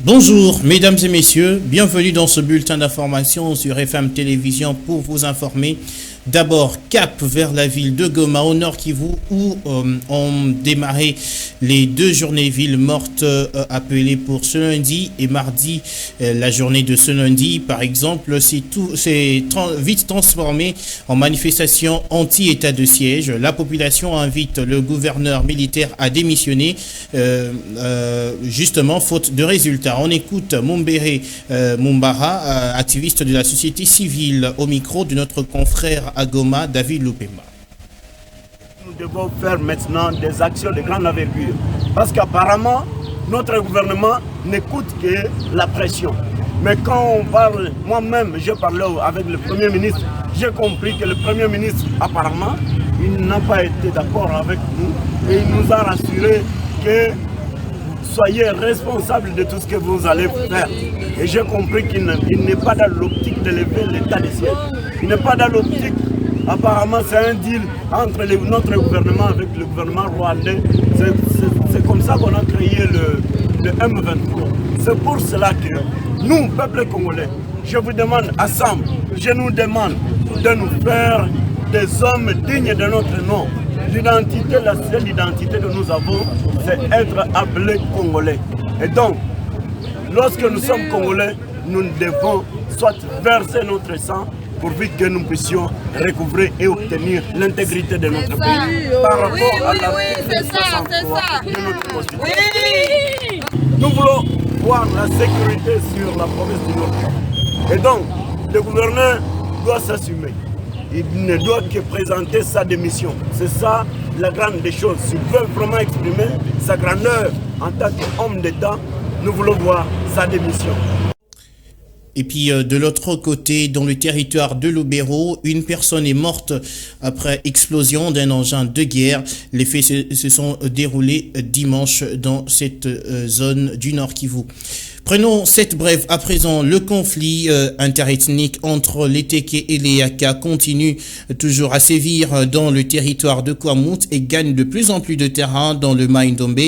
Bonjour, mesdames et messieurs, bienvenue dans ce bulletin d'information sur FM Télévision pour vous informer. D'abord, cap vers la ville de Goma, au Nord Kivu, où ont démarré les 2 journées villes mortes appelées pour ce lundi et mardi. La journée de ce lundi, par exemple, s'est vite transformée en manifestation anti-état de siège. La population invite le gouverneur militaire à démissionner, justement, faute de résultats. On écoute Mumbere Mumbara, activiste de la société civile, au micro de notre confrère à Goma, David Lupemba. Nous devons faire maintenant des actions de grande envergure parce qu'apparemment notre gouvernement n'écoute que la pression. Mais quand on parle, moi-même je parlais avec le Premier ministre, j'ai compris que le Premier ministre apparemment il n'a pas été d'accord avec nous et il nous a rassuré que soyez responsables de tout ce que vous allez faire. Et j'ai compris qu'il n'est pas dans l'optique de lever l'état de siège. Il n'est pas dans l'optique. Apparemment, c'est un deal entre notre gouvernement avec le gouvernement rwandais. C'est comme ça qu'on a créé le M23. C'est pour cela que nous, peuple congolais, je vous demande ensemble, je nous demande de nous faire des hommes dignes de notre nom. L'identité, la seule identité que nous avons, c'est être appelé Congolais. Et donc, lorsque nous sommes Congolais, nous devons soit verser notre sang pourvu que nous puissions recouvrer et obtenir l'intégrité de notre pays par rapport à la de notre constitution. Nous voulons voir la sécurité sur la province du Nord. Et donc, le gouverneur doit s'assumer. Il ne doit que présenter sa démission. C'est ça la grande des choses. S'il veut vraiment exprimer sa grandeur en tant qu'homme d'État, nous voulons voir sa démission. Et puis de l'autre côté, dans le territoire de Lubero, une personne est morte après explosion d'un engin de guerre. Les faits se sont déroulés dimanche dans cette zone du Nord Kivu. Prenons cette brève à présent. Le conflit interethnique entre les Teke et les Yaka continue toujours à sévir dans le territoire de Kwamut et gagne de plus en plus de terrain dans le Mai-Ndombe.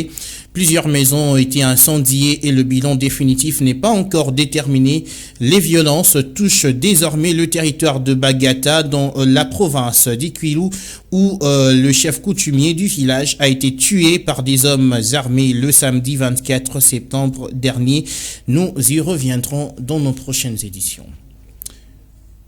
Plusieurs maisons ont été incendiées et le bilan définitif n'est pas encore déterminé. Les violences touchent désormais le territoire de Bagata dans la province d'Ikwilu où le chef coutumier du village a été tué par des hommes armés le samedi 24 septembre dernier. Nous y reviendrons dans nos prochaines éditions.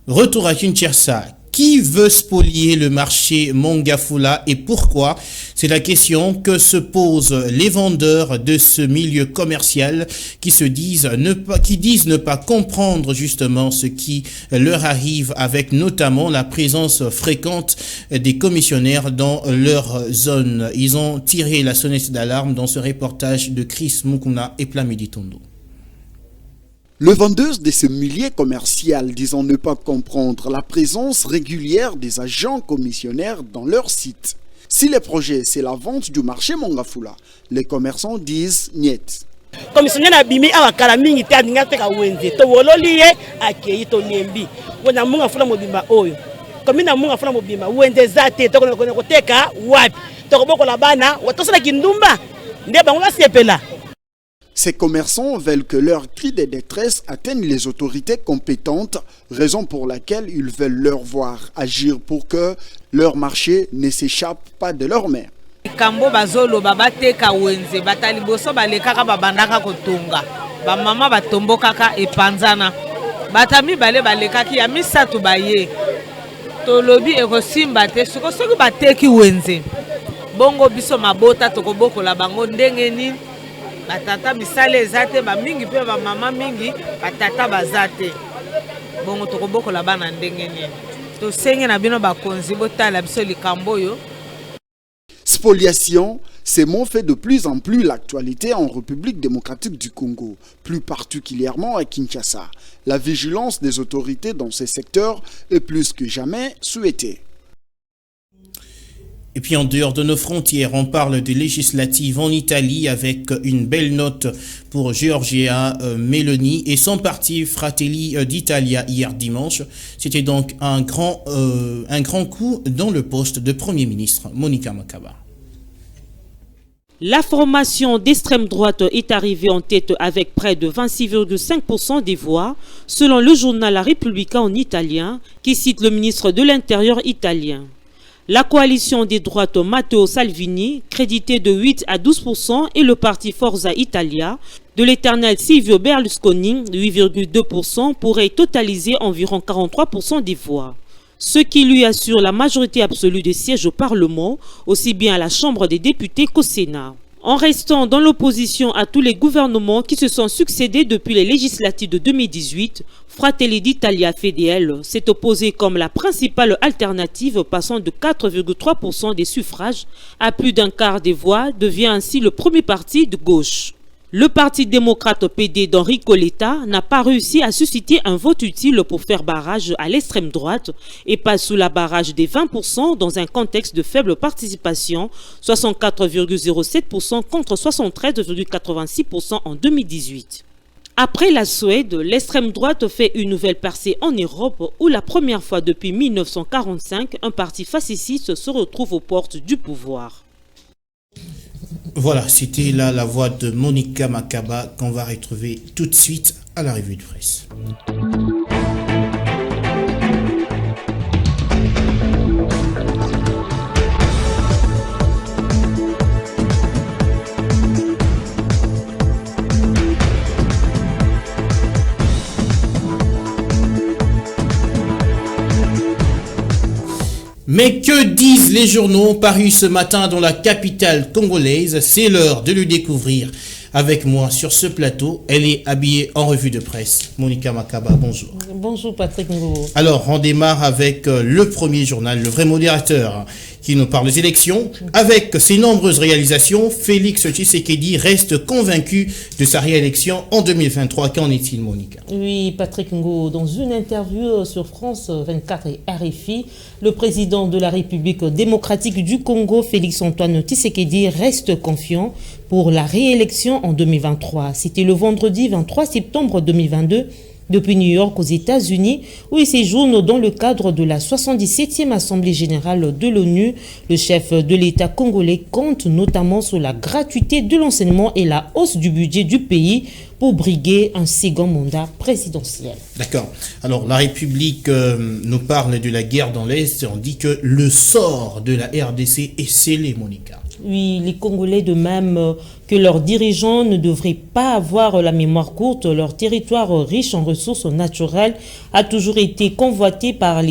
Retour à Kinshasa. Qui veut spolier le marché Mongafula et pourquoi? C'est la question que se posent les vendeurs de ce milieu commercial qui disent ne pas comprendre justement ce qui leur arrive avec notamment la présence fréquente des commissionnaires dans leur zone. Ils ont tiré la sonnette d'alarme dans ce reportage de Chris Mukuna et Plamidi Tondo. Le vendeur de ce milieu commercial disant ne pas comprendre la présence régulière des agents commissionnaires dans leur site. Si le projet c'est la vente du marché Mongafula, les commerçants disent niet. Commissionnaire abimi awakala mingi te adinga te ka wenze to wololi ye akei to nembi wona Mongafula mobimba oyo komina Mongafula mobimba wenze zate to ko teka wapi to ko bokola bana watosala kindumba nde bango la sepela. Ces commerçants veulent que leurs cris de détresse atteignent les autorités compétentes, raison pour laquelle ils veulent leur voir agir pour que leur marché ne s'échappe pas de leurs mains. Kambo bazolo babateka wenze batali boso balekaka babandaka kotonga ba mama batombokaka epanzana batami bale balekaki ya misatu baye tolobi ekosimba te soki bateki wenze bongo biso mabota tokobokola bango ndenge nini. Batata misale ezate ba mingi pe ba mama mingi batata bazate bongo tokoboko la bana ndenge nini to senge na bino bakonzi botala biso likambo yo. Spoliation, ces mots fait de plus en plus l'actualité en République démocratique du Congo, plus particulièrement à Kinshasa. La vigilance des autorités dans ces secteurs est plus que jamais souhaitée. Et puis en dehors de nos frontières, on parle des législatives en Italie avec une belle note pour Giorgia Meloni et son parti Fratelli d'Italia hier dimanche. C'était donc un grand coup dans le poste de Premier ministre. Monica Makaba. La formation d'extrême droite est arrivée en tête avec près de 26,5% des voix, selon le journal La Repubblica en italien, qui cite le ministre de l'Intérieur italien. La coalition des droites Matteo Salvini, crédité de 8 à 12%, et le parti Forza Italia, de l'éternel Silvio Berlusconi, 8,2%, pourrait totaliser environ 43% des voix. Ce qui lui assure la majorité absolue des sièges au Parlement, aussi bien à la Chambre des députés qu'au Sénat. En restant dans l'opposition à tous les gouvernements qui se sont succédés depuis les législatives de 2018, Fratelli d'Italia FDL s'est opposé comme la principale alternative, passant de 4,3% des suffrages à plus d'un quart des voix, devient ainsi le premier parti de gauche. Le parti démocrate PD d'Enrico Letta n'a pas réussi à susciter un vote utile pour faire barrage à l'extrême droite et passe sous la barrage des 20% dans un contexte de faible participation, 64,07% contre 73,86% en 2018. Après la Suède, l'extrême droite fait une nouvelle percée en Europe où la première fois depuis 1945, un parti fasciste se retrouve aux portes du pouvoir. Voilà, c'était là la voix de Monica Makaba qu'on va retrouver tout de suite à la revue de presse. Mais que disent les journaux parus ce matin dans la capitale congolaise? C'est l'heure de le découvrir avec moi sur ce plateau. Elle est habillée en revue de presse. Monica Makaba, bonjour. Bonjour Patrick Ngoubo. Alors, on démarre avec le premier journal, le vrai modérateur, qui nous parle des élections. Avec ses nombreuses réalisations, Félix Tshisekedi reste convaincu de sa réélection en 2023. Qu'en est-il, Monica? Oui, Patrick Ngoubo, dans une interview sur France 24 et RFI, le président de la République démocratique du Congo, Félix-Antoine Tshisekedi, reste confiant pour la réélection en 2023. C'était le vendredi 23 septembre 2022. Depuis New York aux États-Unis, où il séjourne dans le cadre de la 77e Assemblée générale de l'ONU. Le chef de l'État congolais compte notamment sur la gratuité de l'enseignement et la hausse du budget du pays pour briguer un second mandat présidentiel. D'accord. Alors, la République nous parle de la guerre dans l'Est. On dit que le sort de la RDC est scellé, Monica. Oui, les Congolais, de même que leurs dirigeants, ne devraient pas avoir la mémoire courte. Leur territoire riche en ressources naturelles a toujours été convoité par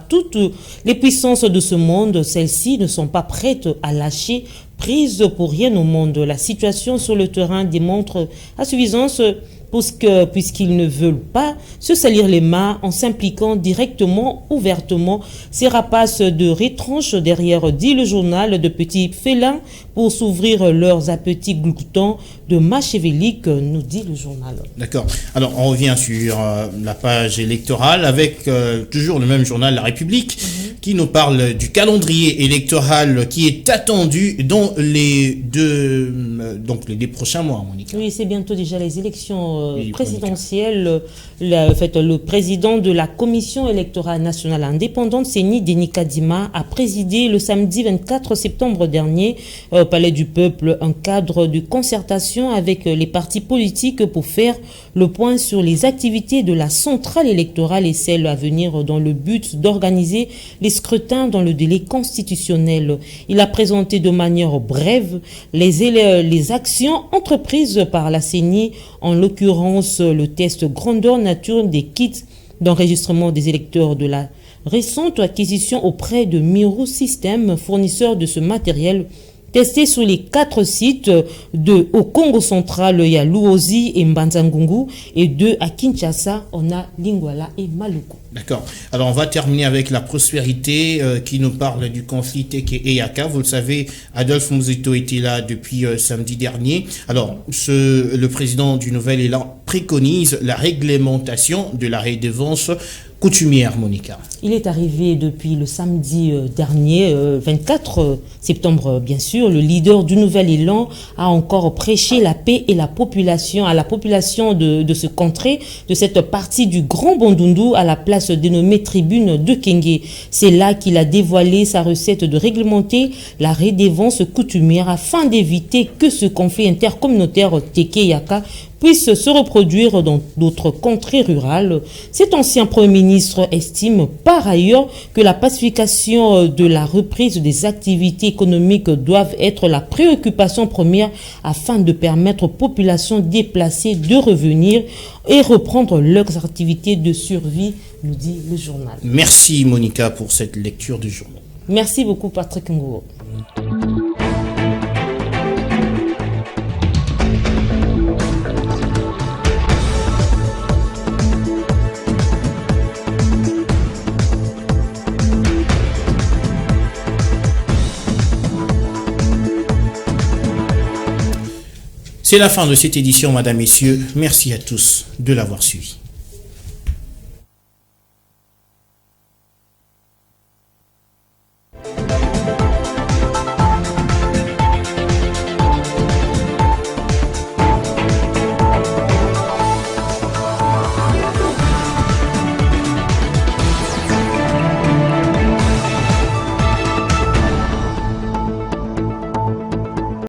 toutes les puissances de ce monde. Celles-ci ne sont pas prêtes à lâcher prise pour rien au monde. La situation sur le terrain démontre à suffisance puisqu'ils ne veulent pas se salir les mains en s'impliquant directement, ouvertement. Ces rapaces de retranches derrière, dit le journal, de petits félins pour s'ouvrir leurs appétits gloutants de machiavéliques, nous dit le journal. D'accord. Alors, on revient sur la page électorale avec toujours le même journal, La République, qui nous parle du calendrier électoral qui est attendu dans les deux prochains mois, Monica. Oui, c'est bientôt déjà les élections présidentielle. Le président de la Commission électorale nationale indépendante, Seni Denis Kadima, a présidé le samedi 24 septembre dernier au Palais du Peuple un cadre de concertation avec les partis politiques pour faire le point sur les activités de la centrale électorale et celles à venir dans le but d'organiser les scrutins dans le délai constitutionnel. Il a présenté de manière brève les actions entreprises par la CENI, en l'occurrence le test grandeur nature des kits d'enregistrement des électeurs, de la récente acquisition auprès de Miro System, fournisseur de ce matériel, testé sur les 4 sites au Congo central, il y a Luozi et Mbanzangungu, et 2 à Kinshasa, on a Lingwala et Maluku. D'accord. Alors, on va terminer avec la prospérité qui nous parle du conflit Teke et Yaka. Vous le savez, Adolphe Muzito était là depuis samedi dernier. Alors, le président du Nouvel Élan préconise la réglementation de la redevance coutumière, Monica. Il est arrivé depuis le samedi dernier, 24 septembre bien sûr. Le leader du Nouvel Élan a encore prêché la paix et la population, à la population de ce contrée, de cette partie du Grand Bandundu, à la place dénommée Tribune de Kenge. C'est là qu'il a dévoilé sa recette de réglementer la redevance coutumière afin d'éviter que ce conflit intercommunautaire Teke-Yaka puisse se reproduire dans d'autres contrées rurales. Cet ancien Premier ministre estime par ailleurs que la pacification de la reprise des activités économiques doivent être la préoccupation première afin de permettre aux populations déplacées de revenir et reprendre leurs activités de survie, nous dit le journal. Merci Monica pour cette lecture du journal. Merci beaucoup Patrick Ngouo. C'est la fin de cette édition, Madame, Messieurs. Merci à tous de l'avoir suivi.